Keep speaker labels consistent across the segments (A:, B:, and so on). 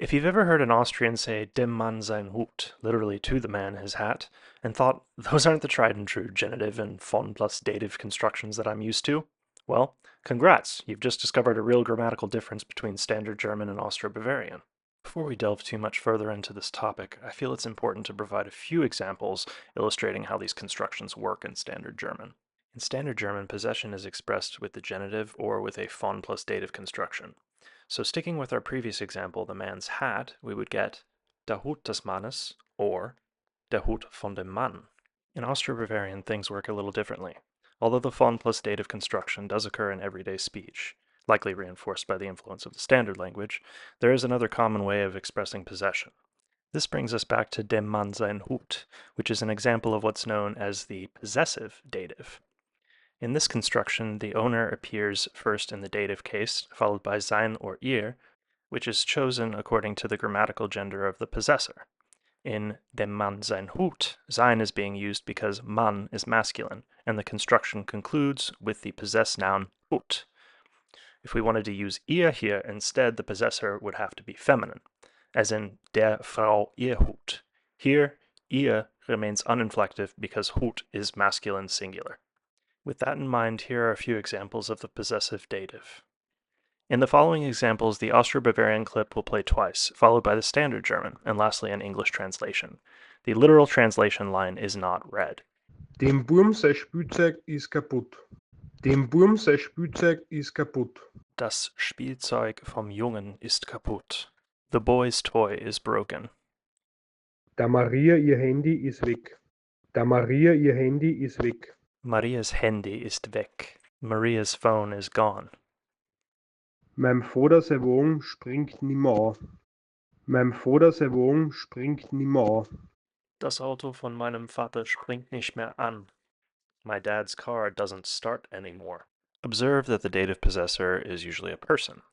A: If you've ever heard an Austrian say dem Mann sein Hut, literally to the man his hat, and thought those aren't the tried and true genitive and von plus dative constructions that I'm used to, well, congrats, you've just discovered a real grammatical difference between Standard German and Austro-Bavarian. Before we delve too much further into this topic, I feel it's important to provide a few examples illustrating how these constructions work in Standard German. In Standard German, possession is expressed with the genitive or with a von plus dative construction. So sticking with our previous example, the man's hat, we would get der Hut des Mannes or der Hut von dem Mann. In Austro-Bavarian, things work a little differently. Although the von plus dative construction does occur in everyday speech, likely reinforced by the influence of the standard language, there is another common way of expressing possession. This brings us back to dem Mann sein Hut, which is an example of what's known as the possessive dative. In this construction, the owner appears first in the dative case, followed by sein or ihr, which is chosen according to the grammatical gender of the possessor. In dem Mann sein Hut, sein is being used because Mann is masculine, and the construction concludes with the possessed noun Hut. If we wanted to use ihr here instead, the possessor would have to be feminine, as in der Frau ihr Hut. Here, ihr remains uninflective because Hut is masculine singular. With that in mind, here are a few examples of the possessive dative. In the following examples, the Austro-Bavarian clip will play twice, followed by the Standard German, and lastly an English translation. The literal translation line is not read.
B: Dem Burm sein Spielzeug ist kaputt. Dem Burm sein Spielzeug ist kaputt.
A: Das Spielzeug vom Jungen ist kaputt. The boy's toy is broken.
B: Da Maria ihr Handy ist weg. Da Maria ihr Handy ist weg.
A: Marias Handy ist weg. Maria's phone is gone.
B: Mein Vater sein Wagen springt nimmer an. Mein Vater sein Wagen springt nimmer an.
A: Das Auto von meinem Vater springt nicht mehr an. My dad's car doesn't start anymore. Observe that the dative possessor is usually a person,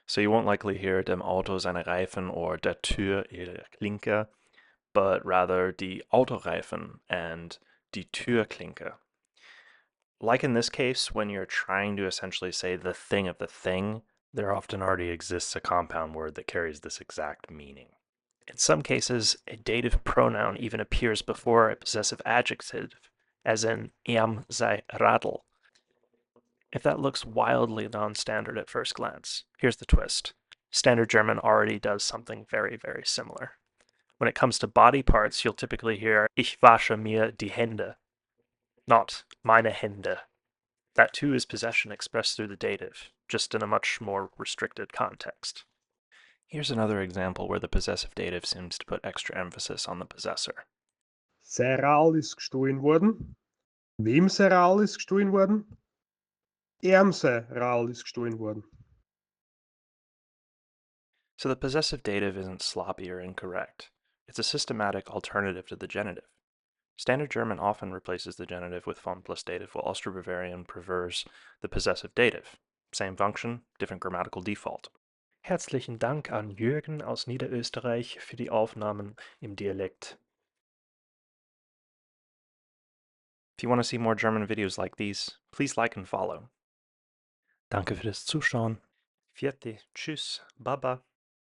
A: so you won't likely hear dem Auto seine Reifen or der Tür ihre Klinke, but rather die Autoreifen and die Türklinke. Like in this case, when you're trying to essentially say the thing of the thing, there often already exists a compound word that carries this exact meaning. In some cases, a dative pronoun even appears before a possessive adjective, as in sei Radl. If that looks wildly non-standard at first glance, here's the twist. Standard German already does something very, very similar. When it comes to body parts, you'll typically hear Ich wasche mir die Hände, not meine Hände. That too is possession expressed through the dative, just in a much more restricted context. Here's another example where the possessive dative seems to put extra emphasis on the possessor.
B: Sein Radl ist gestohlen worden. Wem sein Radl ist gestohlen worden? Ihm sein Radl ist gestohlen worden.
A: So the possessive dative isn't sloppy or incorrect. It's a systematic alternative to the genitive. Standard German often replaces the genitive with von plus dative, while Austro-Bavarian prefers the possessive dative. Same function, different grammatical default. Herzlichen Dank an Jürgen aus Niederösterreich für die Aufnahmen im Dialekt. If you want to see more German videos like these, please like and follow. Danke für das Zuschauen. Vierte, tschüss, baba.